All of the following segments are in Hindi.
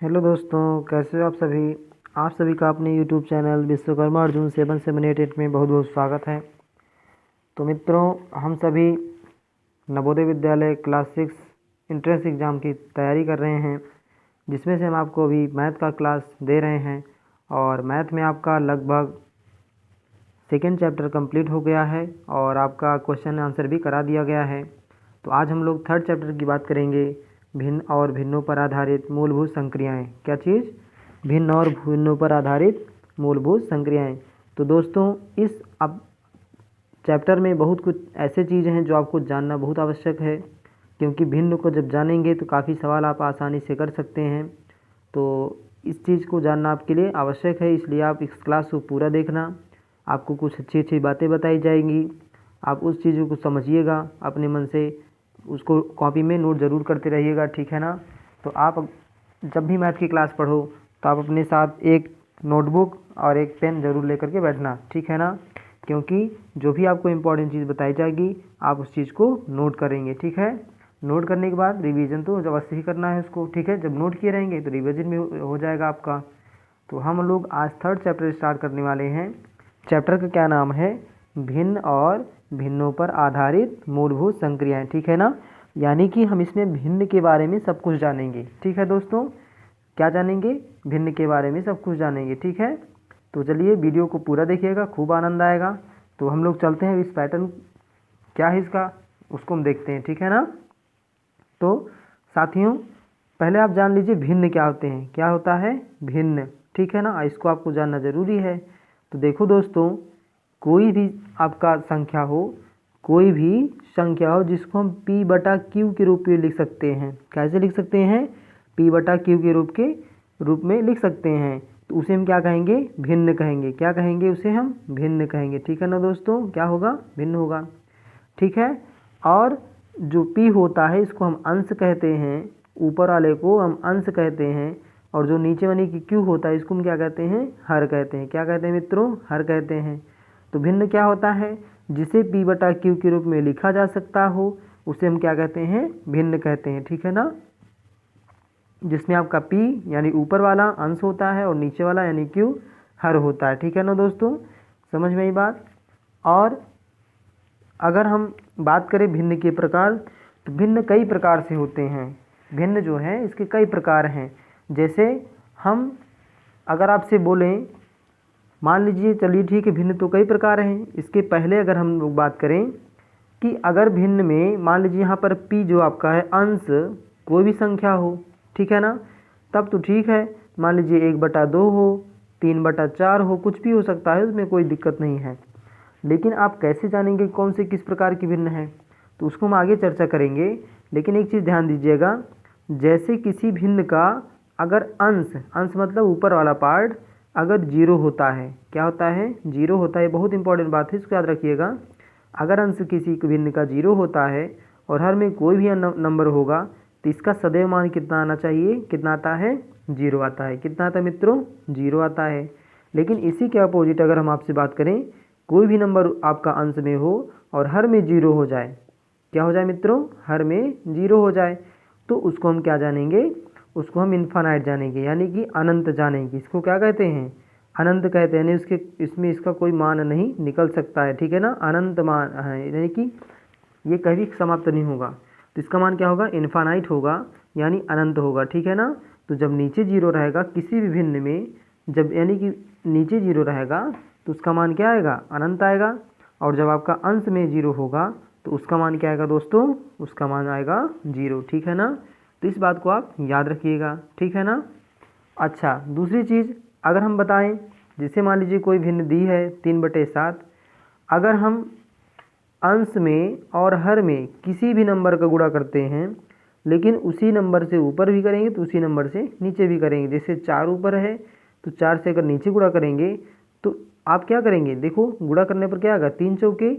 हेलो दोस्तों, कैसे हो आप सभी। आप सभी का अपने यूट्यूब चैनल विश्वकर्मा अर्जुन 7788 में बहुत बहुत स्वागत है। तो मित्रों, हम सभी Navodaya Vidyalaya class 6 entrance exam की तैयारी कर रहे हैं, जिसमें से हम आपको अभी मैथ का क्लास दे रहे हैं। और मैथ में आपका लगभग सेकेंड चैप्टर कंप्लीट हो गया है और आपका क्वेश्चन आंसर भी करा दिया गया है। तो आज हम लोग थर्ड चैप्टर की बात करेंगे, भिन्न और भिन्नों पर आधारित मूलभूत संक्रियाएं। क्या चीज़? भिन्न और भिन्नों पर आधारित मूलभूत संक्रियाएं। तो दोस्तों, इस अब चैप्टर में बहुत कुछ ऐसे चीज़ें हैं जो आपको जानना बहुत आवश्यक है, क्योंकि भिन्न को जब जानेंगे तो काफ़ी सवाल आप आसानी से कर सकते हैं। तो इस चीज़ को जानना आपके लिए आवश्यक है, इसलिए आप इस क्लास को पूरा देखना। आपको कुछ अच्छी अच्छी बातें बताई जाएंगी, आप उस चीज़ों को समझिएगा अपने मन से, उसको कॉपी में नोट ज़रूर करते रहिएगा, ठीक है ना। तो आप जब भी मैथ की क्लास पढ़ो तो आप अपने साथ एक नोटबुक और एक पेन ज़रूर लेकर के बैठना, ठीक है ना। क्योंकि जो भी आपको इम्पोर्टेंट चीज़ बताई जाएगी आप उस चीज़ को नोट करेंगे, ठीक है। नोट करने के बाद रिवीजन तो अवश्य ही करना है उसको, ठीक है। जब नोट किए रहेंगे तो रिवीजन भी हो जाएगा आपका। तो हम लोग आज थर्ड चैप्टर स्टार्ट करने वाले हैं। चैप्टर का क्या नाम है? भिन्न और भिन्नों पर आधारित मूलभूत संक्रियाएं, ठीक है ना। यानी कि हम इसमें भिन्न के बारे में सब कुछ जानेंगे, ठीक है दोस्तों। क्या जानेंगे? भिन्न के बारे में सब कुछ जानेंगे, ठीक है। तो चलिए वीडियो को पूरा देखिएगा, खूब आनंद आएगा। तो हम लोग चलते हैं, इस पैटर्न क्या है इसका उसको हम देखते हैं, ठीक है ना। तो साथियों, पहले आप जान लीजिए भिन्न क्या होते हैं। क्या होता है? भिन्न, ठीक है ना। इसको आपको जानना ज़रूरी है। तो देखो दोस्तों, कोई भी आपका संख्या हो, कोई भी संख्या हो जिसको हम p/q के रूप में लिख सकते हैं। कैसे लिख सकते हैं? p/q के रूप में लिख सकते हैं। तो उसे हम क्या कहेंगे? भिन्न कहेंगे। क्या कहेंगे? उसे हम भिन्न कहेंगे, ठीक है ना दोस्तों। क्या होगा? भिन्न होगा, ठीक है। और जो p होता है इसको हम अंश कहते हैं, ऊपर वाले को हम अंश कहते हैं। और जो नीचे वाले की q होता है इसको हम क्या कहते हैं? हर कहते हैं। क्या कहते हैं मित्रों? हर कहते हैं। तो भिन्न क्या होता है? जिसे p/q के रूप में लिखा जा सकता हो उसे हम क्या कहते हैं? भिन्न कहते हैं, ठीक है ना। जिसमें आपका p यानी ऊपर वाला अंश होता है और नीचे वाला यानी q हर होता है, ठीक है ना दोस्तों। समझ में आई बात। और अगर हम बात करें भिन्न के प्रकार, तो भिन्न कई प्रकार से होते हैं। भिन्न जो है इसके कई प्रकार हैं। जैसे हम अगर आपसे बोलें, मान लीजिए, चलिए ठीक है, भिन्न तो कई प्रकार हैं। इसके पहले अगर हम लोग बात करें कि अगर भिन्न में मान लीजिए यहाँ पर p जो आपका है अंश कोई भी संख्या हो, ठीक है ना, तब तो ठीक है। मान लीजिए 1/2 हो, 3/4 हो, कुछ भी हो सकता है, उसमें कोई दिक्कत नहीं है। लेकिन आप कैसे जानेंगे कौन से किस प्रकार की भिन्न है, तो उसको हम आगे चर्चा करेंगे। लेकिन एक चीज़ ध्यान दीजिएगा, जैसे किसी भिन्न का अगर अंश मतलब ऊपर वाला पार्ट अगर 0 होता है, क्या होता है? 0 होता है। बहुत इंपॉर्टेंट बात है, इसको याद रखिएगा। अगर अंश किसी भिन्न का 0 होता है और हर में कोई भी नंबर होगा तो इसका सदैव मान कितना आना चाहिए? कितना आता है? 0 आता है। कितना आता है मित्रों? 0 आता है। लेकिन इसी के अपोजिट अगर हम आपसे बात करें, कोई भी नंबर आपका अंश में हो और हर में 0 हो जाए, क्या हो जाए मित्रों? हर में 0 हो जाए, तो उसको हम क्या जानेंगे? उसको हम इन्फानाइट जानेंगे, यानी कि अनंत जानेंगे। इसको क्या कहते हैं? अनंत कहते हैं। यानी उसके इसमें इसका कोई मान नहीं निकल सकता है, ठीक है ना। अनंत मान है, यानी कि ये कभी समाप्त नहीं होगा। तो इसका मान क्या होगा? इन्फानाइट होगा, यानी अनंत होगा, ठीक है ना। तो जब नीचे 0 रहेगा किसी भी भिन्न में, जब यानी कि नीचे 0 रहेगा तो उसका मान क्या आएगा? अनंत आएगा। और जब आपका अंश में 0 होगा तो उसका मान क्या आएगा दोस्तों? उसका मान आएगा 0, ठीक है ना। तो इस बात को आप याद रखिएगा, ठीक है ना। अच्छा, दूसरी चीज़ अगर हम बताएं, जैसे मान लीजिए कोई भिन्न दी है 3/7, अगर हम अंश में और हर में किसी भी नंबर का गुणा करते हैं, लेकिन उसी नंबर से ऊपर भी करेंगे तो उसी नंबर से नीचे भी करेंगे। जैसे 4 ऊपर है तो 4 से अगर नीचे गुणा करेंगे तो आप क्या करेंगे? देखो, गुणा करने पर क्या होगा? 3 चौके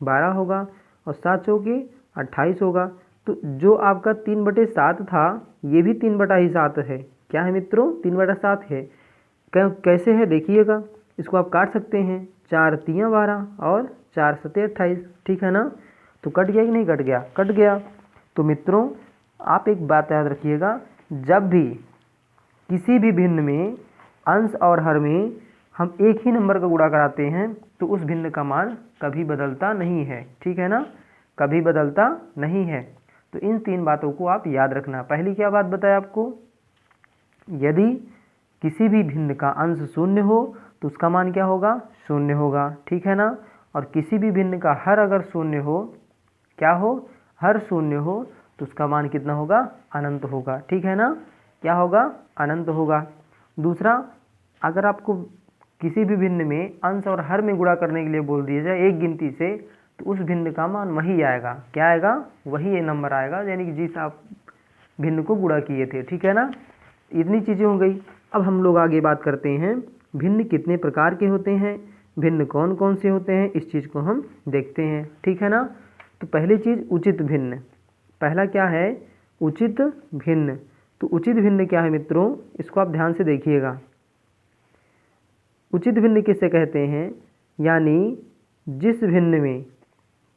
12 होगा और 7 चौके 28 होगा। तो जो आपका 3/7 था ये भी 3/7 है। क्या है मित्रों? 3/7 है। कैसे है देखिएगा, इसको आप काट सकते हैं। 4 3 12 और 4 7 28, ठीक है ना। तो कट गया कि नहीं कट गया? कट गया। तो मित्रों, आप एक बात याद रखिएगा, जब भी किसी भी भिन्न में अंश और हर में हम एक ही नंबर का गुणा कराते हैं तो उस भिन्न का मान कभी बदलता नहीं है, ठीक है ना, कभी बदलता नहीं है। तो इन 3 बातों को आप याद रखना। पहली क्या बात बताया आपको, यदि किसी भी भिन्न का अंश शून्य हो तो उसका मान क्या होगा, शून्य होगा, ठीक है ना। और किसी भी भिन्न का हर अगर शून्य हो, क्या हो, हर शून्य हो तो उसका मान कितना होगा, अनंत होगा, ठीक है ना, क्या होगा, अनंत होगा। दूसरा, अगर आपको किसी भी भिन्न में अंश और हर में गुणा करने के लिए बोल दिया जाए एक गिनती से, तो उस भिन्न का मान वही आएगा, क्या आएगा, वही नंबर आएगा, यानी कि जिस आप भिन्न को गुणा किए थे, ठीक है ना। इतनी चीज़ें हो गई। अब हम लोग आगे बात करते हैं भिन्न कितने प्रकार के होते हैं, भिन्न कौन कौन से होते हैं, इस चीज़ को हम देखते हैं, ठीक है ना। तो पहली चीज़ उचित भिन्न, पहला क्या है, उचित भिन्न। तो उचित भिन्न क्या है मित्रों, इसको आप ध्यान से देखिएगा। उचित भिन्न किसे कहते हैं, यानी जिस भिन्न में,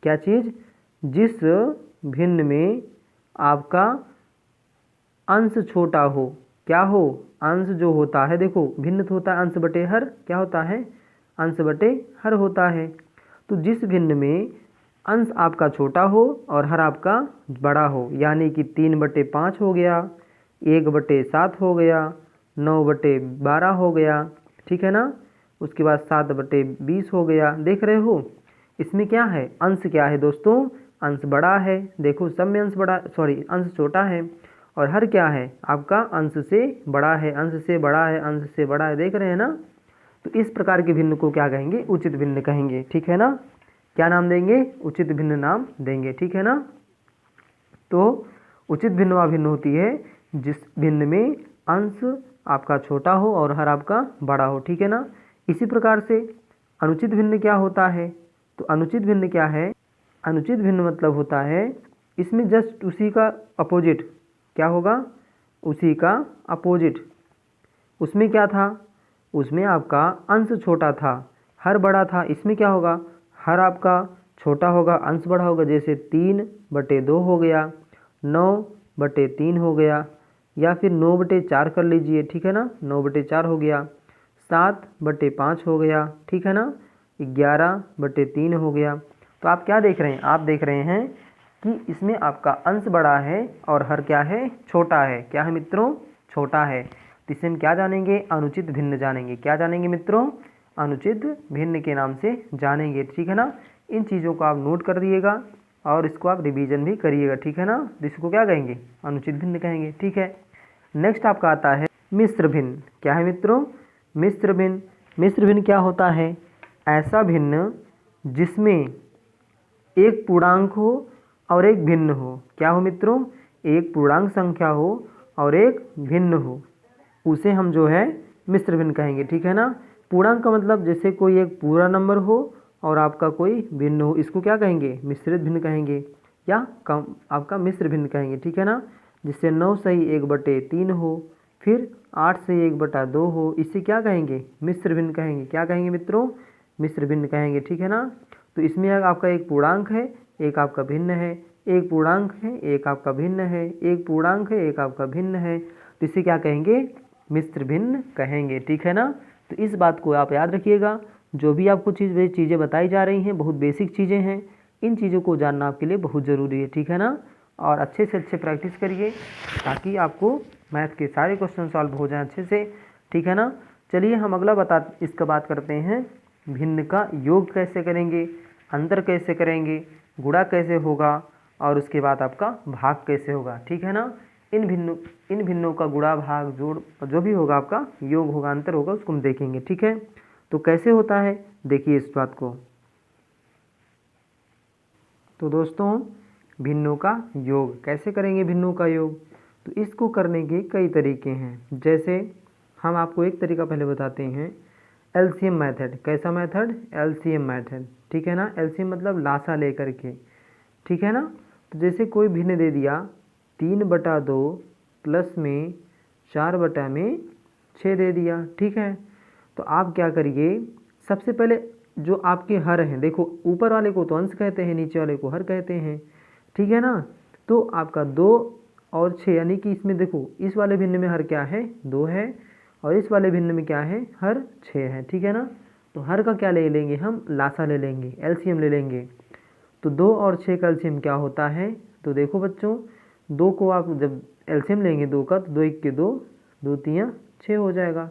क्या चीज़, जिस भिन्न में आपका अंश छोटा हो, क्या हो, अंश जो होता है, देखो भिन्न तो होता है अंश बटे हर, क्या होता है, अंश बटे हर होता है। तो जिस भिन्न में अंश आपका छोटा हो और हर आपका बड़ा हो, यानी कि 3/5 हो गया, 1/7 हो गया, 9/12 हो गया, ठीक है ना। उसके बाद 7/20 हो गया। देख रहे हो इसमें क्या है, अंश क्या है दोस्तों, अंश बड़ा है, देखो सब में अंश बड़ा, सॉरी अंश छोटा है, और हर क्या है आपका अंश से बड़ा है, अंश से बड़ा है, अंश से बड़ा है, देख रहे हैं ना। तो इस प्रकार के भिन्न को क्या कहेंगे, उचित भिन्न कहेंगे, ठीक है ना। क्या नाम देंगे, उचित भिन्न नाम देंगे, ठीक है ना। तो उचित भिन्न वह भिन्न होती है जिस भिन्न में अंश आपका छोटा हो और हर आपका बड़ा हो, ठीक है ना। इसी प्रकार से अनुचित भिन्न क्या होता है, तो अनुचित भिन्न क्या है, अनुचित भिन्न मतलब होता है इसमें जस्ट उसी का अपोजिट, क्या होगा, उसी का अपोजिट। उसमें क्या था, उसमें आपका अंश छोटा था, हर बड़ा था, इसमें क्या होगा, हर आपका छोटा होगा, अंश बड़ा होगा, जैसे 3/2 हो गया, 9/3 हो गया, या फिर 9/4 कर लीजिए, ठीक है ना, 9/4 हो गया, 7/5 हो गया, ठीक है ना, 11/3 हो गया। तो आप क्या देख रहे हैं, आप देख रहे हैं कि इसमें आपका अंश बड़ा है और हर क्या है, छोटा है, क्या है मित्रों, छोटा है। तो इसे हम क्या जानेंगे, अनुचित भिन्न जानेंगे, क्या जानेंगे मित्रों, अनुचित भिन्न के नाम से जानेंगे, ठीक है ना। इन चीज़ों को आप नोट कर दिएगा और इसको आप रिवीजन भी करिएगा, ठीक है ना। इसको क्या कहेंगे, अनुचित भिन्न कहेंगे, ठीक है। नेक्स्ट आपका आता है मिश्र भिन्न, क्या है मित्रों, मिश्र भिन्न। मिश्र भिन्न क्या होता है, ऐसा भिन्न जिसमें एक पूर्णांक हो और एक भिन्न हो, क्या हो मित्रों, एक पूर्णांक संख्या हो और एक भिन्न हो, उसे हम जो है मिश्र भिन्न कहेंगे, ठीक है ना। पूर्णांक का मतलब जैसे कोई एक पूरा नंबर हो और आपका कोई भिन्न हो, इसको क्या कहेंगे, मिश्रित भिन्न कहेंगे, या कम आपका मिश्र भिन्न कहेंगे, ठीक है ना। जिससे 9 सही 1/3 हो, फिर 8 सही 1/2 हो, इसे क्या कहेंगे, मिश्र भिन्न कहेंगे, क्या कहेंगे मित्रों, मिश्र भिन्न कहेंगे, ठीक है ना। तो इसमें आपका एक पूर्णांक है, एक आपका भिन्न है, एक पूर्णांक है, एक आपका भिन्न है, एक पूर्णांक है, एक आपका भिन्न है, तो इसे क्या कहेंगे, मिश्र भिन्न कहेंगे, ठीक है ना। तो इस बात को आप याद रखिएगा, जो भी आपको चीज़ें बताई जा रही हैं बहुत बेसिक चीज़ें हैं, इन चीज़ों को जानना आपके लिए बहुत ज़रूरी है, ठीक है ना। और अच्छे से अच्छे प्रैक्टिस करिए ताकि आपको मैथ के सारे क्वेश्चन सॉल्व हो जाएं अच्छे से, ठीक है ना। चलिए हम अगला इसका बात करते हैं, भिन्न का योग कैसे करेंगे, अंतर कैसे करेंगे, गुणा कैसे होगा, और उसके बाद आपका भाग कैसे होगा, ठीक है ना। इन भिन्नों का गुणा भाग जोड़ जो भी होगा आपका योग होगा, अंतर होगा, उसको हम देखेंगे, ठीक है। तो कैसे होता है देखिए इस बात को। तो दोस्तों भिन्नों का योग कैसे करेंगे, भिन्नों का योग, तो इसको करने के कई तरीके हैं। जैसे हम आपको एक तरीका पहले बताते हैं, एलसीएम मेथड। कैसा मेथड, एलसीएम मेथड, ठीक है ना। एलसीएम मतलब लासा लेकर के, ठीक है ना। तो जैसे कोई भिन्न दे दिया 3/2 प्लस में 4/6 दे दिया, ठीक है। तो आप क्या करिए, सबसे पहले जो आपके हर हैं, देखो ऊपर वाले को तो अंश कहते हैं, नीचे वाले को हर कहते हैं, ठीक है ना। तो आपका 2 और 6, यानी कि इसमें देखो इस वाले भिन्न में हर क्या है 2 है और इस वाले भिन्न में क्या है हर 6 है, ठीक है ना। तो हर का क्या ले लेंगे हम, लासा ले लेंगे, एलसीएम ले लेंगे। तो 2 और 6 का एलसीएम क्या होता है, तो देखो बच्चों 2 को आप जब एलसीएम लेंगे 2 का, तो 2 1 के 2, 2 3 6 हो जाएगा।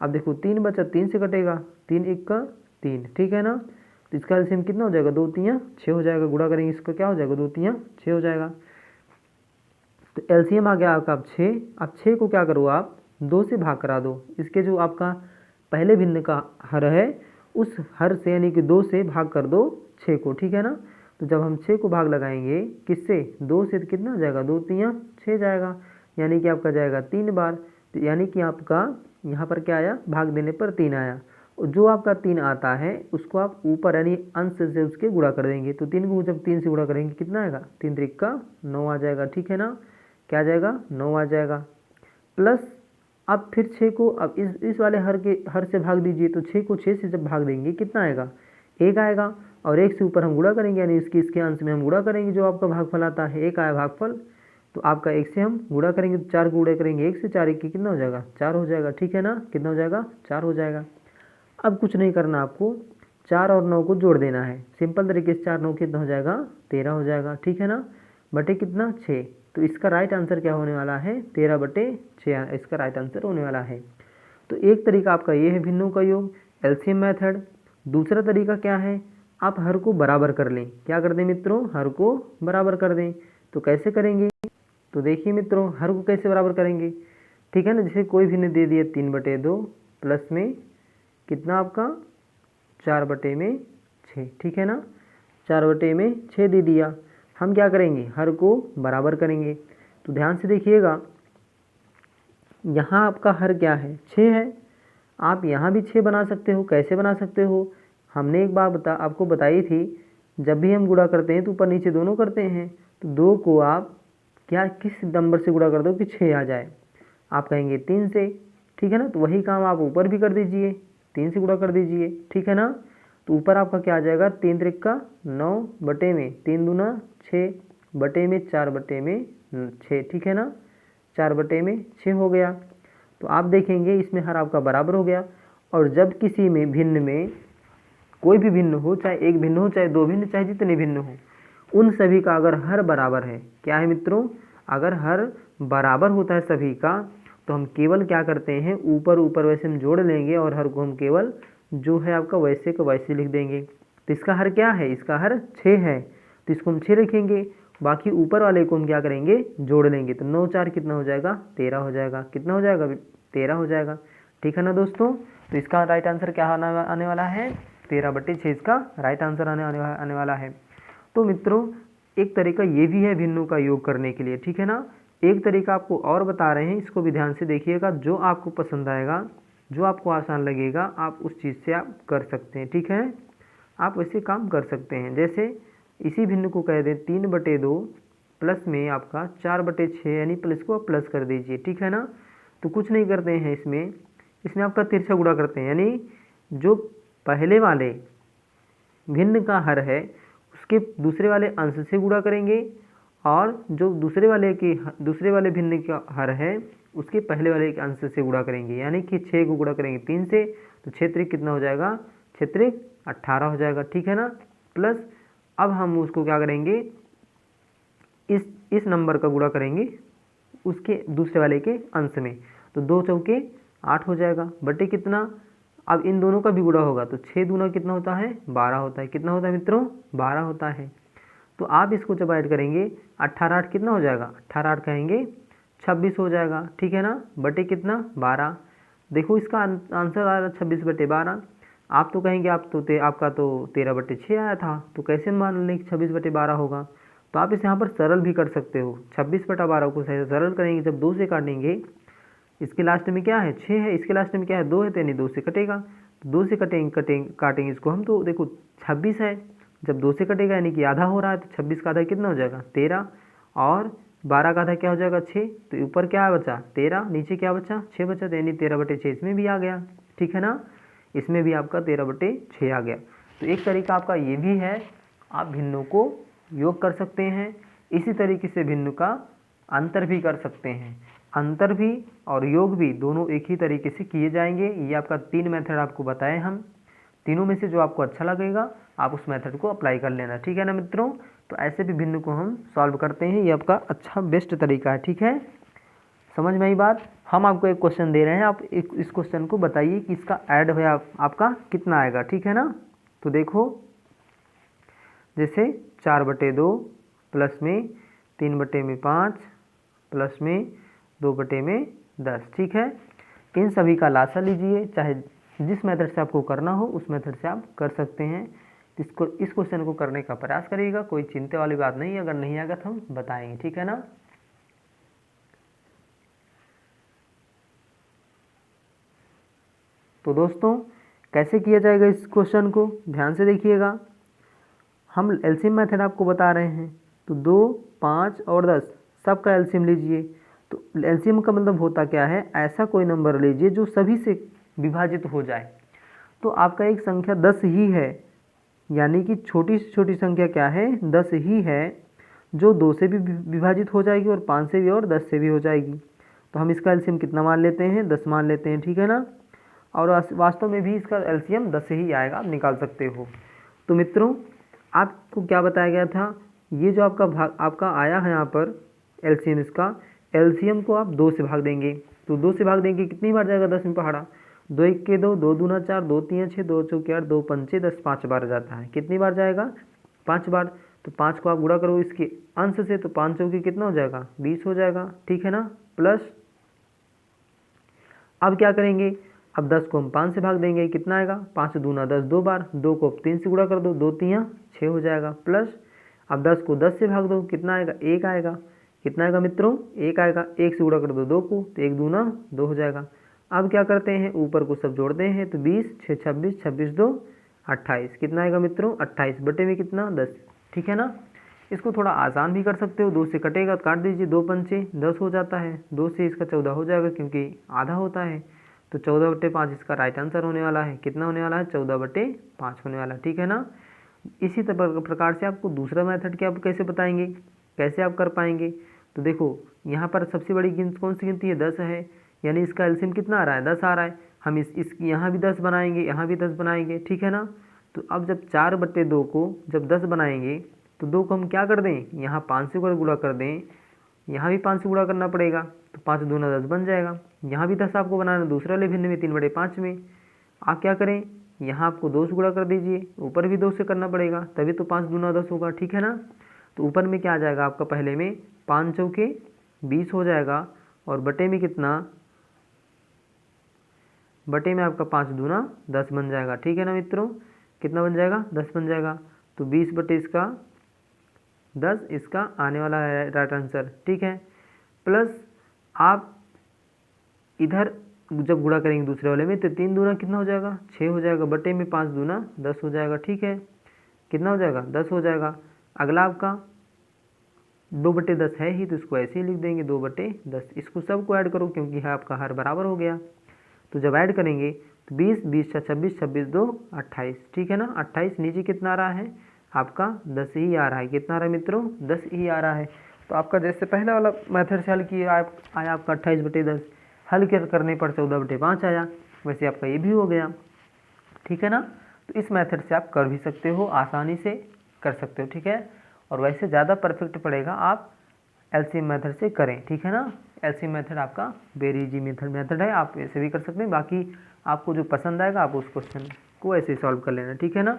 अब देखो 3 बचा, 3 से कटेगा, 3 1 का 3, ठीक है ना। तो इसका एलसीएम कितना हो जाएगा, 2 3 6 हो जाएगा। गुणा करेंगे इसका क्या हो जाएगा, 2 3 6 हो जाएगा। तो एलसीएम आ गया आपका अब 6। अब 6 को क्या करो आप 2 से भाग करा दो, इसके जो आपका पहले भिन्न का हर है उस हर से, यानी कि 2 से भाग कर दो 6 को, ठीक है ना। तो जब हम 6 को भाग लगाएंगे किससे, 2 से, तो कितना हो जाएगा, 2 3 6 जाएगा, यानी कि आपका जाएगा 3 बार। तो यानी कि आपका यहाँ पर क्या आया, भाग देने पर 3 आया। और जो आपका 3 आता है उसको आप ऊपर यानी अंश से उसके गुणा कर देंगे। तो 3 को जब 3 से गुणा करेंगे कितना आएगा, 3 त्रिक का 9 आ जाएगा, ठीक है ना। क्या आ जाएगा, 9 आ जाएगा। प्लस अब फिर 6 को अब इस वाले हर से भाग दीजिए। तो 6 को 6 से जब भाग देंगे कितना आएगा, 1 आएगा। और 1 से ऊपर हम गुणा करेंगे, यानी इसके अंश में हम गुणा करेंगे जो आपका भागफल आता है, 1 आया भागफल। तो आपका 1 से हम गुणा करेंगे, तो 4 को गुणा करेंगे 1 से, 4 1 कितना हो जाएगा, 4 हो जाएगा, ठीक है ना। कितना हो जाएगा, 4 हो जाएगा। अब कुछ नहीं करना आपको, 4 और 9 को जोड़ देना है सिंपल तरीके से। 4 9 कितना हो जाएगा, 13 हो जाएगा, ठीक है ना। बटे कितना, 6। तो इसका राइट आंसर क्या होने वाला है, 13/6 इसका राइट आंसर होने वाला है। तो एक तरीका आपका ये है भिन्नों का योग, एलसीएम मेथड। दूसरा तरीका क्या है, आप हर को बराबर कर लें। क्या कर दें मित्रों, हर को बराबर कर दें। तो कैसे करेंगे, तो देखिए मित्रों हर को कैसे बराबर करेंगे, ठीक है ना। जैसे कोई भिन्न दे दिया 3/2 प्लस में कितना आपका 4/6, ठीक है ना। 4/6 दे दिया, हम क्या करेंगे, हर को बराबर करेंगे। तो ध्यान से देखिएगा, यहाँ आपका हर क्या है, 6 है। आप यहाँ भी 6 बना सकते हो। कैसे बना सकते हो, हमने एक बार आपको बताई थी, जब भी हम गुणा करते हैं तो ऊपर नीचे दोनों करते हैं। तो 2 को आप क्या किस नंबर से गुणा कर दो कि 6 आ जाए, आप कहेंगे 3 से, ठीक है ना। तो वही काम आप ऊपर भी कर दीजिए, 3 से गुणा कर दीजिए, ठीक है ना। तो ऊपर आपका क्या आ जाएगा, 3 त्रिक का 9 बटे में 3 दूना 6 बटे में 4/6, ठीक है ना। 4/6 हो गया। तो आप देखेंगे इसमें हर आपका बराबर हो गया। और जब किसी में भिन्न में कोई भी भिन्न हो, चाहे एक भिन्न हो, चाहे 2 भिन्न, चाहे जितने भिन्न हो, उन सभी का अगर हर बराबर है, क्या है मित्रों, अगर हर बराबर होता है सभी का, तो हम केवल क्या करते हैं, ऊपर ऊपर वैसे हम जोड़ लेंगे और हर को हम केवल जो है आपका वैसे को वैसे लिख देंगे। तो इसका हर क्या है, इसका हर 6 है, तो इसको हम 6 रखेंगे। बाकी ऊपर वाले को हम क्या करेंगे, जोड़ लेंगे। तो 9 4 कितना हो जाएगा, 13 हो जाएगा। कितना हो जाएगा, 13 हो जाएगा, ठीक है ना दोस्तों। तो इसका राइट आंसर क्या आने वाला है, 13/6 इसका राइट आंसर आने वाला है। तो मित्रों एक तरीका ये भी है भिन्नों का योग करने के लिए, ठीक है ना। एक तरीका आपको और बता रहे हैं, इसको भी ध्यान से देखिएगा। जो आपको पसंद आएगा, जो आपको आसान लगेगा, आप उस चीज़ से आप कर सकते हैं, ठीक है। आप वैसे काम कर सकते हैं। जैसे इसी भिन्न को कह दें 3/2 प्लस में आपका 4/6, यानी प्लस को आप प्लस कर दीजिए, ठीक है ना। तो कुछ नहीं करते हैं इसमें आपका तिरछा गुणा करते हैं, यानी जो पहले वाले भिन्न का हर है उसके दूसरे वाले अंश से गुणा करेंगे, और जो दूसरे वाले भिन्न का हर है उसके पहले वाले के अंश से गुणा करेंगे। यानी कि 6 को गुणा करेंगे 3 से, तो 6 त्रिक कितना हो जाएगा, 6 त्रिक 18 हो जाएगा, ठीक है ना। प्लस अब हम उसको क्या करेंगे, इस नंबर का गुणा करेंगे उसके दूसरे वाले के अंश में। तो 2 चौके 8 हो जाएगा, बटे कितना, अब इन दोनों का भी गुणा होगा। तो 6 दूना कितना होता है, 12 होता है। कितना होता है मित्रों, 12 होता है। तो आप इसको जब ऐड करेंगे 18 8 कितना हो जाएगा, 18 8 कहेंगे 26 हो जाएगा, ठीक है ना। बटे कितना, 12। देखो इसका आंसर आ रहा 26/12। आप तो कहेंगे आपका तो 13/6 आया था, तो कैसे मान लें कि 26/12 होगा। तो आप इसे यहाँ पर सरल भी कर सकते हो। 26/12 को सरल करेंगे, जब 2 से काटेंगे, इसके लास्ट में क्या है, 6 है, इसके लास्ट में क्या है, 2 है, तो यानी 2 से कटेगा। तो 2 से काटेंगे इसको हम, तो देखो 26 है, जब 2 से कटेगा यानी कि आधा हो रहा है, तो 26 का आधा कितना हो जाएगा, 13, और 12 का आधा क्या हो जाएगा, 6। तो ऊपर क्या बचा, 13, नीचे क्या बचा, 6 बचा, तो यानी 13/6 इसमें भी आ गया, ठीक है ना। इसमें भी आपका 13/6 आ गया। तो एक तरीका आपका ये भी है, आप भिन्नों को योग कर सकते हैं। इसी तरीके से भिन्न का अंतर भी कर सकते हैं। अंतर भी और योग भी दोनों एक ही तरीके से किए जाएंगे। ये आपका 3 मेथड आपको बताए हम, तीनों में से जो आपको अच्छा लगेगा आप उस मेथड को अप्लाई कर लेना, ठीक है ना मित्रों। तो ऐसे भी भिन्न को हम सॉल्व करते हैं, ये आपका अच्छा बेस्ट तरीका है, ठीक है। समझ में आई बात। हम आपको एक क्वेश्चन दे रहे हैं, आप इस क्वेश्चन को बताइए कि इसका ऐड हो आपका कितना आएगा, ठीक है ना। तो देखो जैसे 4/2 प्लस में 3/5 प्लस में 2/10, ठीक है। इन सभी का लासा लीजिए, चाहे जिस मेथड से आपको करना हो उस मेथड से आप कर सकते हैं। इस क्वेश्चन को करने का प्रयास करिएगा, कोई चिंता वाली बात नहीं है, अगर नहीं आएगा तो हम बताएंगे, ठीक है ना। तो दोस्तों कैसे किया जाएगा इस क्वेश्चन को, ध्यान से देखिएगा। हम एलसीएम मेथड आपको बता रहे हैं, तो 2, 5 और 10 सबका एलसीएम लीजिए। तो एलसीएम का मतलब होता क्या है, ऐसा कोई नंबर लीजिए जो सभी से विभाजित हो जाए। तो आपका एक संख्या 10 ही है, यानी कि छोटी से छोटी संख्या क्या है, 10 ही है, जो 2 से भी विभाजित हो जाएगी और 5 से भी और 10 से भी हो जाएगी। तो हम इसका एलसीएम कितना मान लेते हैं, 10 मान लेते हैं, ठीक है ना। और वास्तव में भी इसका एलसीएम 10 ही आएगा, आप निकाल सकते हो। तो मित्रों आपको क्या बताया गया था, ये जो आपका भाग आपका आया है यहाँ पर एलसीएम, इसका एलसीएम को आप 2 से भाग देंगे। तो 2 से भाग देंगे कितनी बार जाएगा, 10 में पहाड़ा, 2 1 के 2, 2 दूना 4, 2 3 6, 2 चौके 8, 2 पंचे 10, 5 बार जाता है। कितनी बार जाएगा, 5 बार। तो 5 को आप गुणा करो इसके अंश से, तो 5 चौके कितना हो जाएगा, 20 हो जाएगा, ठीक है ना। प्लस अब क्या करेंगे, अब 10 को हम 5 से भाग देंगे, कितना आएगा, 5 दूना 10 2 बार, 2 को 3 से गुणा कर दो, 2 3 6 हो जाएगा। प्लस अब 10 को 10 से भाग दो, कितना आएगा, 1 आएगा। कितना आएगा मित्रों, 1 आएगा। 1 से गुणा कर दो 2 को, तो 1 दूना 2 हो जाएगा। अब क्या करते हैं, ऊपर को सब जोड़ते हैं, तो 20 6 26, 26 2 28, कितना आएगा मित्रों, 28 बटे में कितना, 10, ठीक है ना। इसको थोड़ा आसान भी कर सकते हो, 2 से कटेगा तो काट दीजिए, 2 पंचे 10 हो जाता है, 2 से इसका 14 हो जाएगा क्योंकि आधा होता है। तो 14/5 इसका राइट आंसर होने वाला है, कितना होने वाला है, 14/5 होने वाला है, ठीक है ना। इसी प्रकार से आपको दूसरा मेथड क्या आप कैसे बताएंगे, कैसे आप कर पाएंगे। तो देखो यहाँ पर सबसे बड़ी गिनती कौन सी गिनती है, 10 है, यानी इसका एलसीएम कितना आ रहा है, 10 आ रहा है। हम इस यहाँ भी 10 बनाएंगे, यहाँ भी 10 बनाएंगे, ठीक है ना। तो अब जब 4/2 को जब 10 बनाएंगे, तो 2 को हम क्या कर दें, यहाँ 5 से गुणा कर दें, यहाँ भी 5 से गुणा करना पड़ेगा, तो 5 दूना 10 बन जाएगा। यहाँ भी 10 आपको बनाना दूसरा वाले भिन्न में, 3/5 में। आप क्या करें, यहाँ आपको 2 से गुणा कर दीजिए, ऊपर भी 2 से करना पड़ेगा, तभी तो 5 दूना 10 होगा, ठीक है ना। तो ऊपर में क्या आ जाएगा आपका, पहले में 5 चौके 20 हो जाएगा, और बटे में कितना, बटे में आपका 5 दूना 10 बन जाएगा, ठीक है ना मित्रों। कितना बन जाएगा, 10 बन जाएगा। तो 20 बटे इसका 10 इसका आने वाला है राइट आंसर, ठीक है। प्लस आप इधर जब गुणा करेंगे दूसरे वाले में, तो 3 दूना कितना हो जाएगा, 6 हो जाएगा, बटे में 5 दूना 10 हो जाएगा, ठीक है। कितना हो जाएगा, 10 हो जाएगा। अगला आपका 2/10 है ही, तो इसको ऐसे ही लिख देंगे, 2/10। इसको सबको ऐड करो क्योंकि है आपका हर बराबर हो गया। तो जब ऐड करेंगे तो 20 20 26 26 2 28, ठीक है ना। 28 नीचे कितना आ रहा है आपका, 10 ही आ रहा है। कितना आ रहा है मित्रों, 10 ही आ रहा है। तो आपका जैसे पहला वाला मेथड से हल किया आया आपका 28/10, हल करने पर 14/5 आया, वैसे आपका ये भी हो गया, ठीक है ना। तो इस मेथड से आप कर भी सकते हो, आसानी से कर सकते हो, ठीक है। और वैसे ज़्यादा परफेक्ट पड़ेगा आप एलसीएम मेथड से करें, ठीक है ना। एलसीएम मेथड आपका वेरी इजी मेथड है, आप ऐसे भी कर सकते हैं। बाकी आपको जो पसंद आएगा आप उस क्वेश्चन को ऐसे सॉल्व कर लेना, ठीक है ना।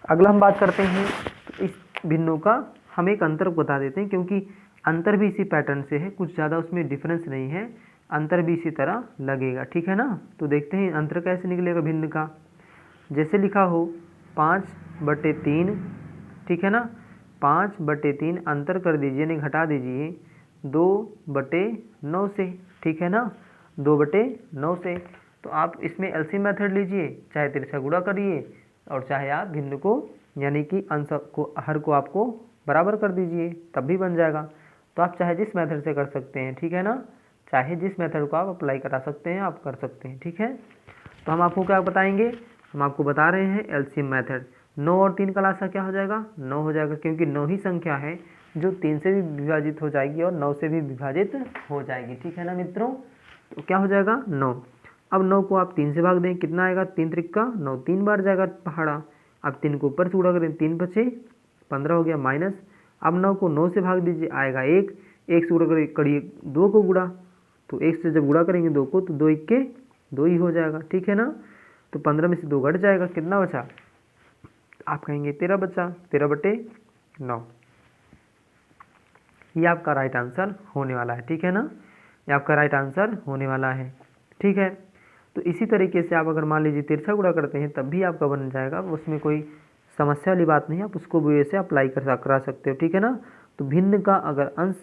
अगला हम बात करते हैं, तो इस भिन्नों का हम एक अंतर बता देते हैं, क्योंकि अंतर भी इसी पैटर्न से है, कुछ ज़्यादा उसमें डिफरेंस नहीं है, अंतर भी इसी तरह लगेगा, ठीक है ना। तो देखते हैं अंतर कैसे निकलेगा भिन्न का। जैसे लिखा हो 5/3, ठीक है ना, 5/3 अंतर कर दीजिए, यानी घटा दीजिए 2/9 से, ठीक है ना, 2/9 से। तो आप इसमें एलसीएम मेथड लीजिए, चाहे तिरछा गुणा करिए और चाहे आप भिन्न को यानी कि अंश को हर को आपको बराबर कर दीजिए, तब भी बन जाएगा। तो आप चाहे जिस मेथड से कर सकते हैं, ठीक है ना, चाहे जिस मेथड को आप अप्लाई करा सकते हैं आप कर सकते हैं, ठीक है। तो हम आपको क्या बताएंगे, हम आपको बता रहे हैं एलसीएम मेथड। 9 और 3 का लासा क्या हो जाएगा, 9 हो जाएगा, क्योंकि 9 ही संख्या है जो 3 से भी विभाजित हो जाएगी और 9 से भी विभाजित हो जाएगी। ठीक है ना मित्रों, तो क्या हो जाएगा 9। अब 9 को आप 3 से भाग दें, कितना आएगा 3 त्रिक 9, 3 बार जाएगा पहाड़ा। अब 3 को ऊपर से गुणा करें, 3 बचे 15 हो गया माइनस। अब 9 को 9 से भाग दीजिए, आएगा 1, 1 से गुणा करिए 2 को गुणा, तो 1 से जब गुणा करेंगे 2 को तो 2 1 के 2 ही हो जाएगा। ठीक है ना, तो 15 में से 2 घट जाएगा, कितना बचा आप कहेंगे 13 बचा, 13/9। ये आपका राइट आंसर होने वाला है। ठीक है ना, ये आपका राइट आंसर होने वाला है। ठीक है, तो इसी तरीके से आप अगर मान लीजिए तिरछा गुणा करते हैं तब भी आपका बन जाएगा, उसमें कोई समस्या वाली बात नहीं है, आप उसको भी ऐसे अप्लाई करा सकते हो। ठीक है ना, तो भिन्न का अगर अंश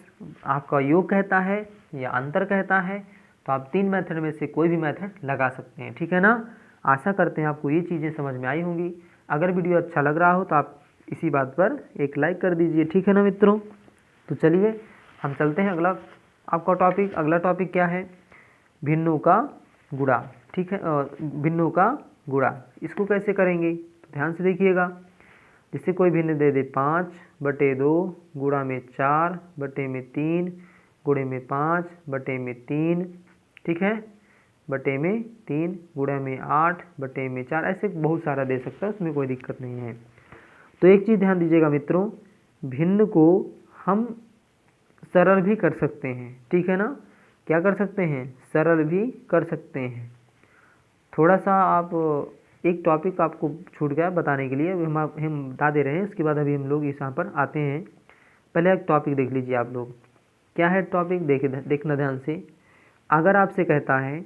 आपका योग कहता है या अंतर कहता है तो आप 3 मेथड में से कोई भी मेथड लगा सकते हैं। ठीक है ना, आशा करते हैं आपको ये चीज़ें समझ में आई होंगी। अगर वीडियो अच्छा लग रहा हो तो आप इसी बात पर एक लाइक कर दीजिए। ठीक है ना मित्रों, तो चलिए हम चलते हैं अगला आपका टॉपिक। अगला टॉपिक क्या है, भिन्नों का गुणा। ठीक है, भिन्नों का गुणा इसको कैसे करेंगे तो ध्यान से देखिएगा। जैसे कोई भिन्न दे दे 5/2 गुणा में 4/3 गुणे में 5/3, ठीक है, बटे में 3 गुणा में 8/4, ऐसे बहुत सारा दे सकता है, उसमें कोई दिक्कत नहीं है। तो एक चीज़ ध्यान दीजिएगा मित्रों, भिन्न को हम सरल भी कर सकते हैं। ठीक है ना, क्या कर सकते हैं, सरल भी कर सकते हैं। थोड़ा सा आप एक टॉपिक आपको छूट गया बताने के लिए, हम बता दे रहे हैं, उसके बाद अभी हम लोग इस यहाँ पर आते हैं। पहले एक टॉपिक देख लीजिए आप लोग, क्या है टॉपिक, देखना ध्यान से। अगर आपसे कहता है,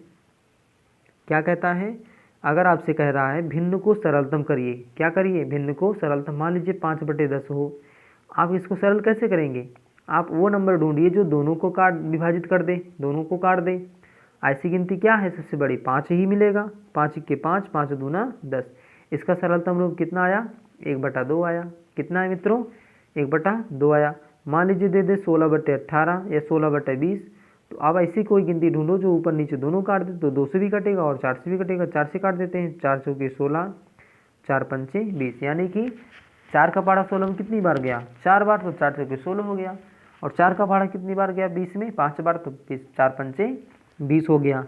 क्या कहता है, अगर आपसे कह रहा है भिन्न को सरलतम करिए, क्या करिए, भिन्न को सरलतम। मान लीजिए 5/10 हो, आप इसको सरल कैसे करेंगे, आप वो नंबर ढूंढिए जो दोनों को विभाजित कर दे, दोनों को काट दे। ऐसी गिनती क्या है सबसे बड़ी, 5 ही मिलेगा, 5 के 5, 5 दूना 10। इसका सरलतम रूप कितना आया, 1/2 आया। कितना है मित्रों, 1/2 आया। मान लीजिए दे दे 16/18 या 16/20, तो अब ऐसी कोई गिनती ढूंढो जो ऊपर नीचे दोनों काट दे, तो 2 से भी कटेगा और 4 से भी कटेगा। 4 से काट देते हैं, 4 चौके 16, 4 पंचे 20, यानी कि 4 का पहाड़ा 16 में कितनी बार गया, 4 बार, तो 4 चौके 16 हो गया। और 4 का पहाड़ा कितनी बार गया 20 में, 5 बार, तो 4 पंचे 20 हो गया।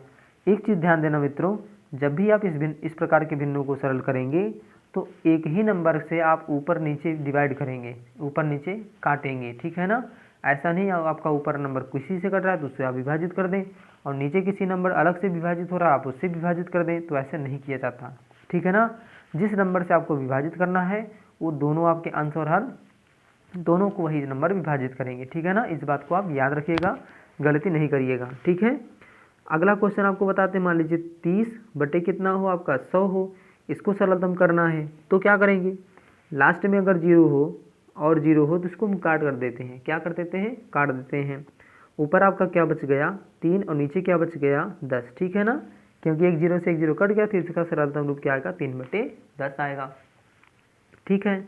एक चीज़ ध्यान देना मित्रों, जब भी आप इस प्रकार के भिन्नों को सरल करेंगे तो एक ही नंबर से आप ऊपर नीचे डिवाइड करेंगे, ऊपर नीचे काटेंगे। ठीक है ना, ऐसा नहीं आपका ऊपर नंबर किसी से कट रहा है तो उससे आप विभाजित कर दें, और नीचे किसी नंबर अलग से विभाजित हो रहा है आप उससे विभाजित कर दें, तो ऐसे नहीं किया जाता। ठीक है ना, जिस नंबर से आपको विभाजित करना है वो दोनों आपके अंश और हर दोनों को वही नंबर विभाजित करेंगे। ठीक है ना, इस बात को आप याद रखिएगा, गलती नहीं करिएगा। ठीक है, अगला क्वेश्चन आपको बताते हैं। मान लीजिए 30 कितना हो आपका 100 हो, इसको सरलतम करना है तो क्या करेंगे, लास्ट में अगर 0 हो और 0 हो तो इसको हम काट कर देते हैं। क्या कर देते हैं, काट देते हैं। ऊपर आपका क्या बच गया 3 और नीचे क्या बच गया 10। ठीक है ना, क्योंकि एक 0 से एक 0 कट गया, फिर इसका सरलतम रूप क्या आएगा 3/10 आएगा। ठीक है,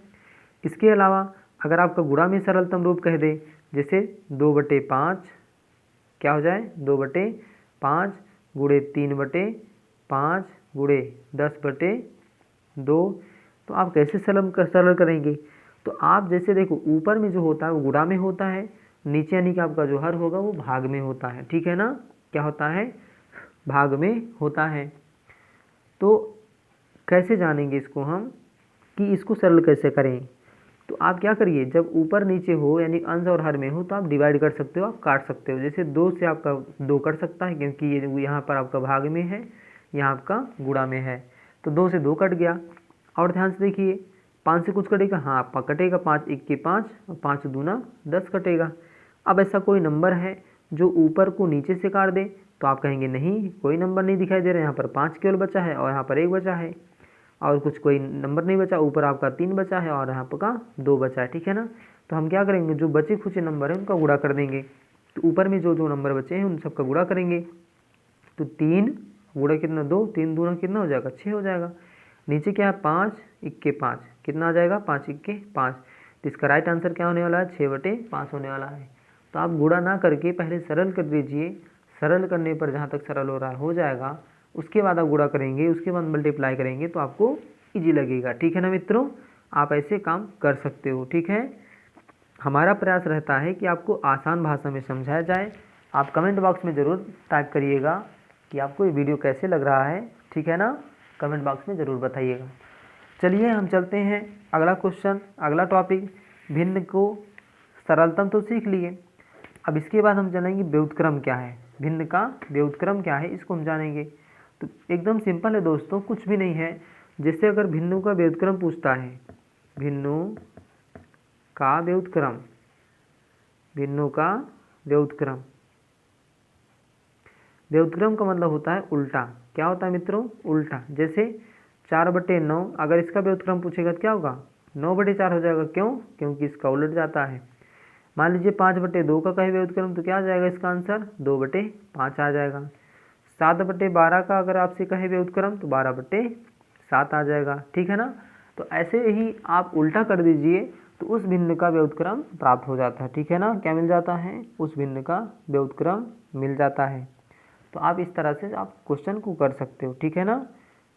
इसके अलावा अगर आपका गुणा में सरलतम रूप कह दे, जैसे 2/5 क्या हो जाए, 2/5 गुणे 3/5 गुणे 10/2, तो आप कैसे सरल करेंगे, तो आप जैसे देखो ऊपर में जो होता है वो गुणा में होता है, नीचे यानी कि आपका जो हर होगा वो भाग में होता है। ठीक है ना, क्या होता है, भाग में होता है। तो कैसे जानेंगे इसको हम कि इसको सरल कैसे करें, तो आप क्या करिए, जब ऊपर नीचे हो यानी अंश और हर में हो तो आप डिवाइड कर सकते हो, आप काट सकते हो। जैसे 2 से आपका 2 कट सकता है क्योंकि ये यहाँ पर आपका भाग में है, यहाँ आपका गुणा में है, तो 2 से 2 कट गया। और ध्यान से देखिए 5 से कुछ कटेगा, हाँ आपका कटेगा, 5 1 के 5 और 5 दूना 10 कटेगा। अब ऐसा कोई नंबर है जो ऊपर को नीचे से काट दे, तो आप कहेंगे नहीं कोई नंबर नहीं दिखाई दे रहा है, यहाँ पर 5 केवल बचा है और यहाँ पर 1 बचा है और कुछ कोई नंबर नहीं बचा, ऊपर आपका 3 बचा है और यहाँ पर का 2 बचा है। ठीक है ना, तो हम क्या करेंगे, जो बचे खुचे नंबर हैं उनका गुणा कर देंगे। तो ऊपर में जो जो नंबर बचे हैं उन सबका गुणा करेंगे, तो 3 गुणा कितना 2, 3 दूना कितना हो जाएगा 6 हो जाएगा। नीचे क्या है 5 1 के 5 कितना आ जाएगा 5 1 के 5, तो इसका राइट आंसर क्या होने वाला है 6/5 होने वाला है। तो आप गुणा ना करके पहले सरल कर दीजिए, सरल करने पर जहाँ तक सरल हो रहा है हो जाएगा, उसके बाद आप गुणा करेंगे, उसके बाद मल्टीप्लाई करेंगे तो आपको इजी लगेगा। ठीक है ना मित्रों, आप ऐसे काम कर सकते हो। ठीक है, हमारा प्रयास रहता है कि आपको आसान भाषा में समझाया जाए। आप कमेंट बॉक्स में ज़रूर टाइप करिएगा कि आपको ये वीडियो कैसे लग रहा है, ठीक है ना, कमेंट बॉक्स में ज़रूर बताइएगा। चलिए हम चलते हैं अगला क्वेश्चन, अगला टॉपिक। भिन्न को सरलतम तो सीख लिए, अब इसके बाद हम जानेंगे व्युत्क्रम क्या है, भिन्न का व्युत्क्रम क्या है इसको हम जानेंगे। तो एकदम सिंपल है दोस्तों, कुछ भी नहीं है। जैसे अगर भिन्नों का व्युत्क्रम पूछता है, भिन्नों का व्युत्क्रम, भिन्नों का व्युत्क्रम, व्युत्क्रम का मतलब होता है उल्टा। क्या होता है मित्रों? उल्टा। जैसे 4/9, अगर इसका व्युत्क्रम पूछेगा तो क्या होगा? 9/4 हो जाएगा। क्यों? क्योंकि इसका उलट जाता है। मान लीजिए 5/2 का कहे व्युत्क्रम तो क्या आ जाएगा इसका आंसर? 2/5 आ जाएगा। 7/12 का अगर आपसे कहे व्युत्क्रम तो 12/7 आ जाएगा, ठीक है ना। तो ऐसे ही आप उल्टा कर दीजिए तो उस भिन्न का व्युत्क्रम प्राप्त हो जाता है, ठीक है ना। क्या मिल जाता है? उस भिन्न का व्युत्क्रम मिल जाता है। तो आप इस तरह से आप क्वेश्चन को कर सकते हो, ठीक है ना।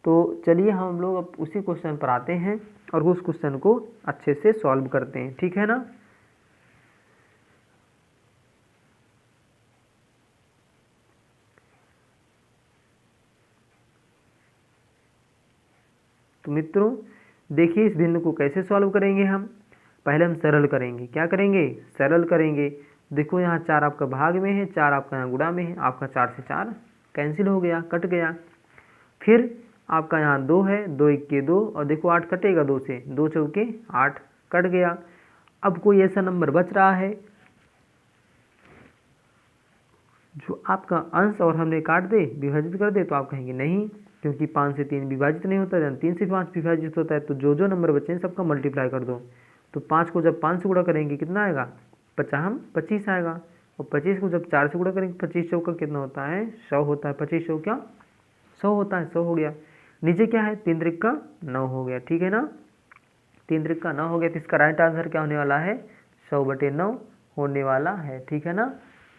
तो चलिए हम लोग अब उसी क्वेश्चन पर आते हैं और उस क्वेश्चन को अच्छे से सॉल्व करते हैं, ठीक है ना। तो मित्रों देखिए इस भिन्न को कैसे सॉल्व करेंगे हम। पहले हम सरल करेंगे। क्या करेंगे? सरल करेंगे। देखो यहाँ 4 आपका भाग में है, 4 आपका यहाँ गुणा में है, आपका 4 से 4 कैंसिल हो गया, कट गया। फिर आपका यहाँ 2 है, 2 1 2 और देखो 8 कटेगा 2 से, 2 चौके 8 कट गया। अब कोई ऐसा नंबर बच रहा है जो आपका अंश और हमने काट दे, विभाजित कर दे, तो आप कहेंगे नहीं, क्योंकि 5 से 3 विभाजित नहीं होता है, 3 से 5 विभाजित होता है। तो जो जो नंबर बचे हैं सबका मल्टीप्लाई कर दो। तो 5 को जब 5 से गुणा करेंगे कितना आएगा? 25 आएगा। और 25 को जब 4 से गुणा करेंगे 25 चौका कितना होता है? 100 होता है। 25 चौका क्या? 100 होता है। 100 हो गया। नीचे क्या है? 3 त्रिक का 9 हो गया, ठीक है ना। 3 त्रिक का 9 हो गया। तो इसका राइट आंसर क्या होने वाला है? 100/9 होने वाला है, ठीक है ना।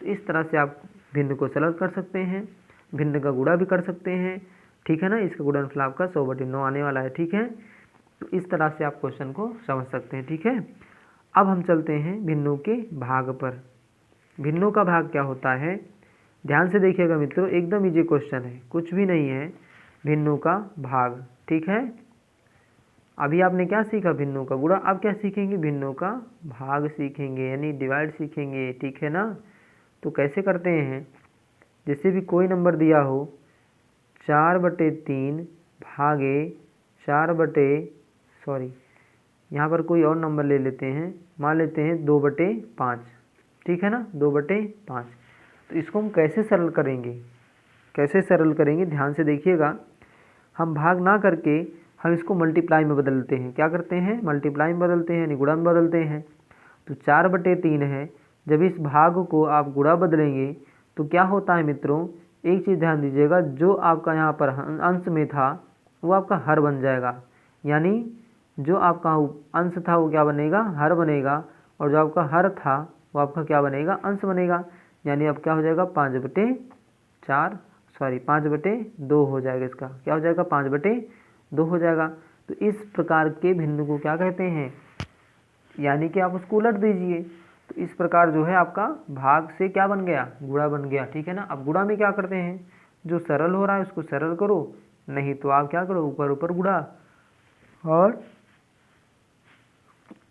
तो इस तरह से आप भिन्न को सरल कर सकते हैं, भिन्न का गुणा भी कर सकते हैं, ठीक है ना। इसका गुणनफल आपका 100/9 आने वाला है, ठीक है। तो इस तरह से आप क्वेश्चन को समझ सकते हैं, ठीक है। अब हम चलते हैं भिन्नों के भाग पर। भिन्नों का भाग क्या होता है? ध्यान से देखिएगा मित्रों, एकदम इजी क्वेश्चन है, कुछ भी नहीं है। भिन्नों का भाग, ठीक है। अभी आपने क्या सीखा? भिन्नों का गुणा। अब क्या सीखेंगे? भिन्नों का भाग सीखेंगे, यानी डिवाइड सीखेंगे, ठीक है ना। तो कैसे करते हैं? जैसे भी कोई नंबर दिया हो, 4/3 भागे 4 यहाँ पर कोई और नंबर ले लेते हैं, मान लेते हैं 2/5, ठीक है ना, 2/5। तो इसको हम कैसे सरल करेंगे? कैसे सरल करेंगे? ध्यान से देखिएगा। हम भाग ना करके हम इसको मल्टीप्लाई में बदलते हैं। क्या करते हैं? मल्टीप्लाई में बदलते हैं, यानी गुणा में बदलते हैं। तो 4/3 है, जब इस भाग को आप गुणा बदलेंगे तो क्या होता है मित्रों? एक चीज़ ध्यान दीजिएगा, जो आपका यहाँ पर अंश में था वो आपका हर बन जाएगा, यानी जो आपका अंश था वो क्या बनेगा? हर बनेगा। और जो आपका हर था वो आपका क्या बनेगा? अंश बनेगा। यानी अब क्या हो जाएगा? 5/2 हो जाएगा। इसका क्या हो जाएगा? 5/2 हो जाएगा। तो इस प्रकार के भिन्न को क्या कहते हैं? यानी कि आप उसको उलट दीजिए। तो इस प्रकार जो है आपका भाग से क्या बन गया? गुणा बन गया, ठीक है ना। अब गुणा में क्या करते हैं? जो सरल हो रहा है उसको सरल करो, नहीं तो आप क्या करो? ऊपर ऊपर गुणा और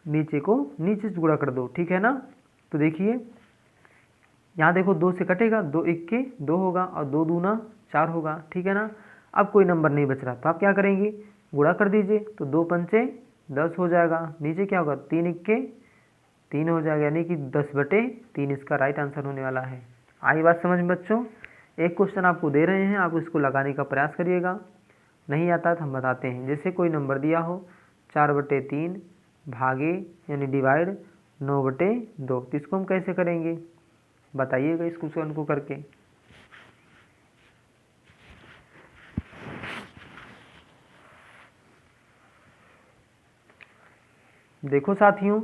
नीचे को नीचे से गुणा कर दो, ठीक है ना। तो देखिए यहाँ देखो 2 से कटेगा, 2 1 2 होगा और 2 दूना 4 होगा, ठीक है ना। अब कोई नंबर नहीं बच रहा तो आप क्या करेंगे? गुणा कर दीजिए। तो 2 पंचे 10 हो जाएगा। नीचे क्या होगा? 3 1 3 हो जाएगा, यानी कि 10/3 इसका राइट आंसर होने वाला है। आई बात समझ में बच्चों? एक क्वेश्चन आपको दे रहे हैं, आप इसको लगाने का प्रयास करिएगा। नहीं आता तो हम बताते हैं। जैसे कोई नंबर दिया हो 4/3 भागे यानी डिवाइड 9/2, तो इसको हम कैसे करेंगे? बताइएगा इस क्वेश्चन को करके। देखो साथियों,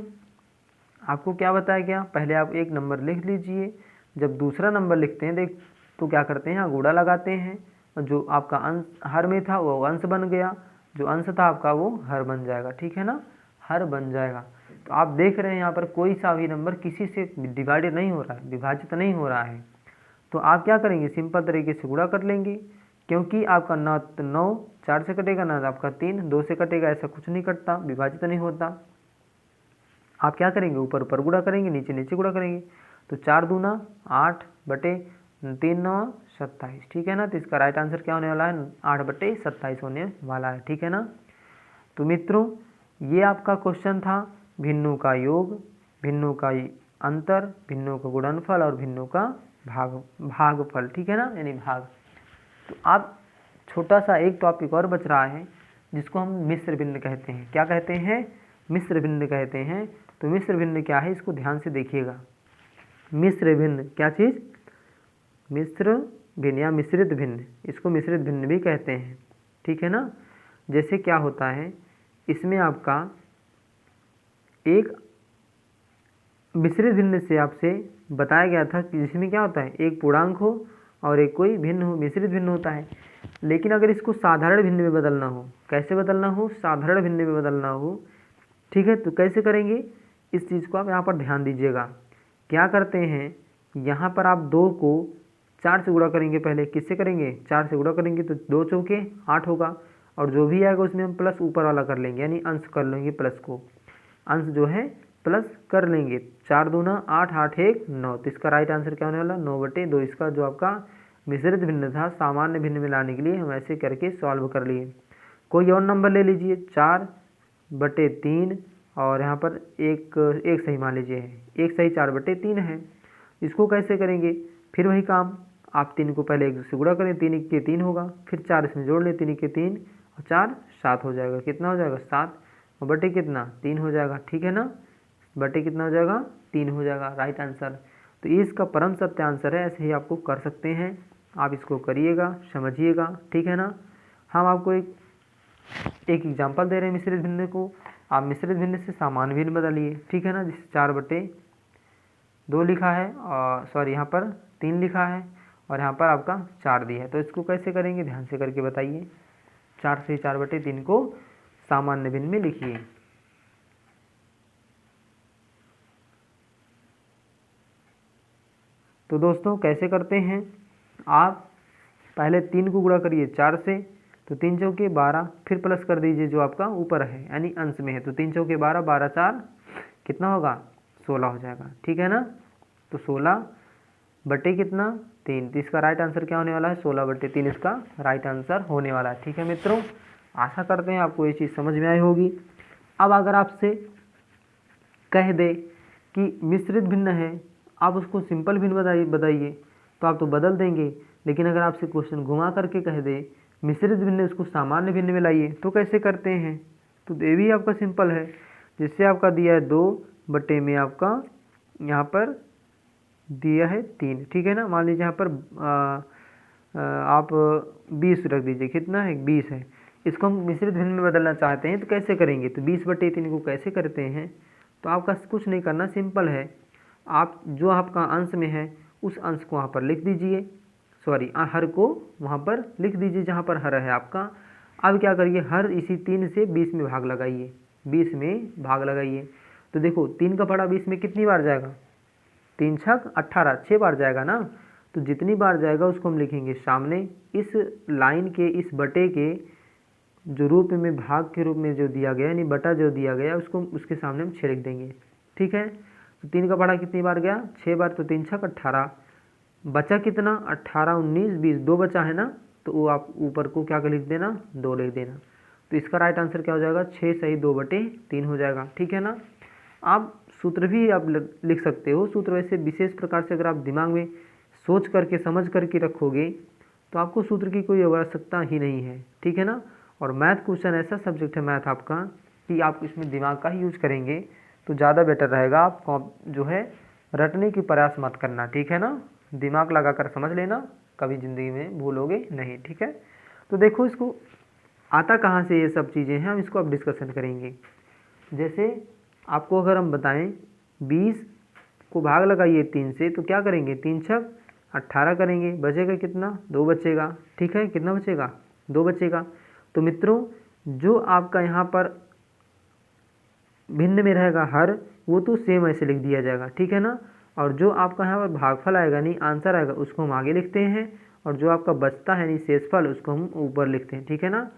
आपको क्या बताया गया? पहले आप एक नंबर लिख लीजिए, जब दूसरा नंबर लिखते हैं देख तो क्या करते हैं? यहाँ गुणा लगाते हैं, और जो आपका अंश हर में था वो अंश बन गया, जो अंश था आपका वो हर बन जाएगा, ठीक है ना, हर बन जाएगा। तो आप देख रहे हैं यहाँ पर कोई सा भी नंबर किसी से डिवाइडेड नहीं हो रहा है, विभाजित नहीं हो रहा है। तो आप क्या करेंगे, सिंपल तरीके से गुणा कर लेंगे, क्योंकि आपका 9 4 से कटेगा, ना आपका 3 2 से कटेगा, ऐसा कुछ नहीं कटता, विभाजित नहीं होता। आप क्या करेंगे, ऊपर ऊपर गुणा करेंगे, नीचे नीचे गुणा करेंगे। तो 4 दूना 8 बटे 3 9 27, ठीक है ना। तो इसका राइट आंसर क्या होने वाला है, 8 बटे 27 होने वाला है, ठीक है ना। तो मित्रों ये आपका क्वेश्चन था भिन्नों का योग, भिन्नों का अंतर, भिन्नों का गुणनफल और भिन्नों का भागफल, ठीक है ना, यानी भाग। तो आप छोटा सा एक टॉपिक और बच रहा है जिसको हम मिश्र भिन्न कहते हैं। क्या कहते हैं, मिश्र भिन्न कहते हैं। तो मिश्र भिन्न क्या है, इसको ध्यान से देखिएगा। मिश्र भिन्न क्या चीज़, मिश्र भिन्न या मिश्रित भिन्न, इसको मिश्रित भिन्न भी कहते हैं, ठीक है ना। जैसे क्या होता है, इसमें आपका एक मिश्रित भिन्न से आपसे बताया गया था कि जिसमें क्या होता है, एक पूर्णांक हो और एक कोई भिन्न हो, मिश्रित भिन्न होता है। लेकिन अगर इसको साधारण भिन्न में बदलना हो, कैसे बदलना हो, साधारण भिन्न में बदलना हो, ठीक है। तो कैसे करेंगे, इस चीज़ को आप यहाँ पर ध्यान दीजिएगा। क्या करते हैं, यहाँ पर आप 2 को 4 से गुणा करेंगे, पहले किससे करेंगे, 4 से गुणा करेंगे, तो 2 चौके 8 होगा, और जो भी आएगा उसमें हम प्लस ऊपर वाला कर लेंगे, यानी अंश कर लेंगे, प्लस को अंश जो है प्लस कर लेंगे। 4 दूना 8 8 1 9, तो इसका राइट आंसर क्या होने वाला, 9 बटे 2। इसका जो आपका मिश्रित भिन्न था, सामान्य भिन्न में लाने के लिए हम ऐसे करके सॉल्व कर लिए। कोई और नंबर ले लीजिए, 4 बटे 3, और यहाँ पर एक सही मान लीजिए है, एक सही 4 बटे 3 है। इसको कैसे करेंगे, फिर वही काम, आप 3 को पहले 1 से गुणा करें, 3 1 के 3 होगा, फिर 4 इसमें जोड़ लें, 3 1 के 3 और 4 7 हो जाएगा, कितना हो जाएगा 7, और बटे कितना 3 हो जाएगा, ठीक है ना। बटे कितना हो जाएगा 3 हो जाएगा, राइट आंसर। तो ये इसका परम सत्य आंसर है। ऐसे ही आपको कर सकते हैं, आप इसको करिएगा, समझिएगा, ठीक है ना। हम आपको एक एग्जाम्पल दे रहे हैं मिश्रित भिन्न को, आप मिश्रित भिन्न से सामान्य भिन्न बदलिए, ठीक है ना। जिससे 4 बटे 2 लिखा है, और सॉरी यहाँ पर 3 लिखा है, और यहाँ पर आपका 4 दिया है। तो इसको कैसे करेंगे, ध्यान से करके बताइए। 4 से 4 बटे 3 को सामान्य भिन्न में लिखिए। तो दोस्तों कैसे करते हैं, आप पहले 3 को गुणा करिए 4 से, तो 3 चौके 12, फिर प्लस कर दीजिए जो आपका ऊपर है, यानी अंश में है। तो 3 चौके 12, 12 4 कितना होगा 16 हो जाएगा, ठीक है ना। तो 16 बटे कितना 3, तो इसका राइट आंसर क्या होने वाला है, 16 बटे 3 इसका राइट आंसर होने वाला है, ठीक है मित्रों। आशा करते हैं आपको ये चीज़ समझ में आई होगी। अब अगर आपसे कह दे कि मिश्रित भिन्न है, आप उसको सिंपल भिन्न बताइए, तो आप तो बदल देंगे। लेकिन अगर आपसे क्वेश्चन घुमा करके कह दे मिश्रित भिन्न, उसको सामान्य भिन्न में लाइए, तो कैसे करते हैं। तो ये भी आपका सिंपल है। जिससे आपका दिया है 2 बटे में आपका यहाँ पर दिया है 3, ठीक है ना। मान लीजिए यहाँ पर आप 20 रख दीजिए, कितना है 20 है। इसको हम मिश्रित भिन्न में बदलना चाहते हैं, तो कैसे करेंगे, तो 20 बटे 3 को कैसे करते हैं। तो आपका कुछ नहीं करना, सिंपल है। आप जो आपका अंश में है उस अंश को वहाँ पर लिख दीजिए, सॉरी हर को वहाँ पर लिख दीजिए जहाँ पर हर है आपका। अब क्या करिए, हर इसी 3 से 20 में भाग लगाइए, 20 में भाग लगाइए। तो देखो 3 का पड़ा 20 में कितनी बार जाएगा, 3 छक 18, 6 बार जाएगा ना। तो जितनी बार जाएगा उसको हम लिखेंगे सामने, इस लाइन के इस बटे के जो रूप में भाग के रूप में जो दिया गया, यानी बटा जो दिया गया, उसको उसके सामने हम 6 लिख देंगे, ठीक है। तो 3 का पड़ा कितनी बार गया, 6 बार। तो 3 छक 18, बचा कितना 18 19 20, 2 बचा है ना। तो वो आप ऊपर को क्या लिख देना, 2 लिख देना। तो इसका राइट आंसर क्या हो जाएगा, 6 सही 2 बटे 3 हो जाएगा, ठीक है ना। आप सूत्र भी आप लिख सकते हो। सूत्र वैसे विशेष प्रकार से अगर आप दिमाग में सोच करके समझ करके रखोगे तो आपको सूत्र की कोई आवश्यकता ही नहीं है, ठीक है ना। और मैथ क्वेश्चन ऐसा सब्जेक्ट है मैथ आपका कि आप इसमें दिमाग का ही यूज करेंगे तो ज़्यादा बेटर रहेगा। आप जो है रटने की प्रयास मत करना, ठीक है ना। दिमाग लगा कर समझ लेना, कभी ज़िंदगी में भूलोगे नहीं, ठीक है। तो देखो इसको आता कहाँ से ये सब चीज़ें हैं, हम इसको अब डिस्कशन करेंगे। जैसे आपको अगर हम बताएं 20 को भाग लगाइए 3 से, तो क्या करेंगे, 3 छक 18 करेंगे, बचेगा कितना 2 बचेगा, ठीक है। कितना बचेगा 2 बचेगा। तो मित्रों जो आपका यहाँ पर भिन्न में रहेगा हर, वो तो सेम ऐसे लिख दिया जाएगा, ठीक है ना। और जो आपका यहाँ पर भागफल आएगा नहीं आंसर आएगा उसको हम आगे लिखते हैं, और जो आपका बचता है नहीं शेषफल उसको हम ऊपर लिखते हैं, ठीक है ना।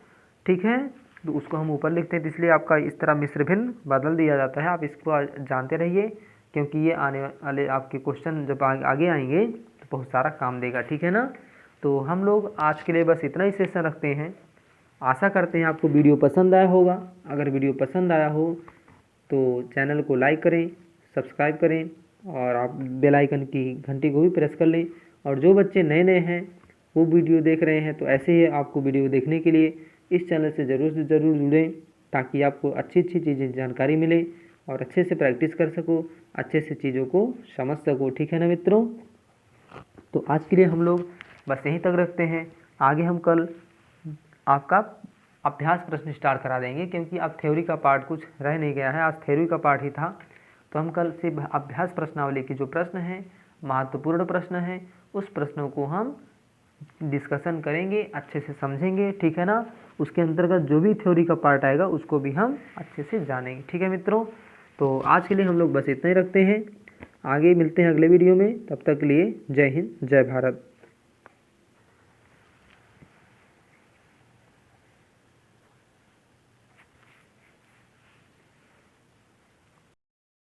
ठीक है, तो उसको हम ऊपर लिखते हैं, तो इसलिए आपका इस तरह मिश्र भिन्न बदल दिया जाता है। आप इसको जानते रहिए, क्योंकि ये आने वाले आपके क्वेश्चन जब आगे आएंगे तो बहुत सारा काम देगा, ठीक है ना। तो हम लोग आज के लिए बस इतना ही सेशन रखते हैं। आशा करते हैं आपको वीडियो पसंद आया होगा। अगर वीडियो पसंद आया हो तो चैनल को लाइक करें, सब्सक्राइब करें, और आप बेल आइकन की घंटी को भी प्रेस कर लें। और जो बच्चे नए नए हैं वो वीडियो देख रहे हैं तो ऐसे ही आपको वीडियो देखने के लिए इस चैनल से ज़रूर जुड़ें, ताकि आपको अच्छी अच्छी चीज़ें जानकारी मिले और अच्छे से प्रैक्टिस कर सको, अच्छे से चीज़ों को समझ सको, ठीक है ना मित्रों। तो आज के लिए हम लोग बस यहीं तक रखते हैं। आगे हम कल आपका अभ्यास प्रश्न स्टार्ट करा देंगे, क्योंकि अब थ्योरी का पार्ट कुछ रह नहीं गया है, आज थ्योरी का पार्ट ही था। तो हम कल से अभ्यास प्रश्नावली के जो प्रश्न हैं, महत्वपूर्ण प्रश्न हैं, उस प्रश्नों को हम डिस्कशन करेंगे, अच्छे से समझेंगे, ठीक है ना। उसके अंतर्गत जो भी थ्योरी का पार्ट आएगा उसको भी हम अच्छे से जानेंगे, ठीक है मित्रों। तो आज के लिए हम लोग बस इतना ही रखते हैं, आगे मिलते हैं अगले वीडियो में। तब तक के लिए जय हिंद, जय भारत।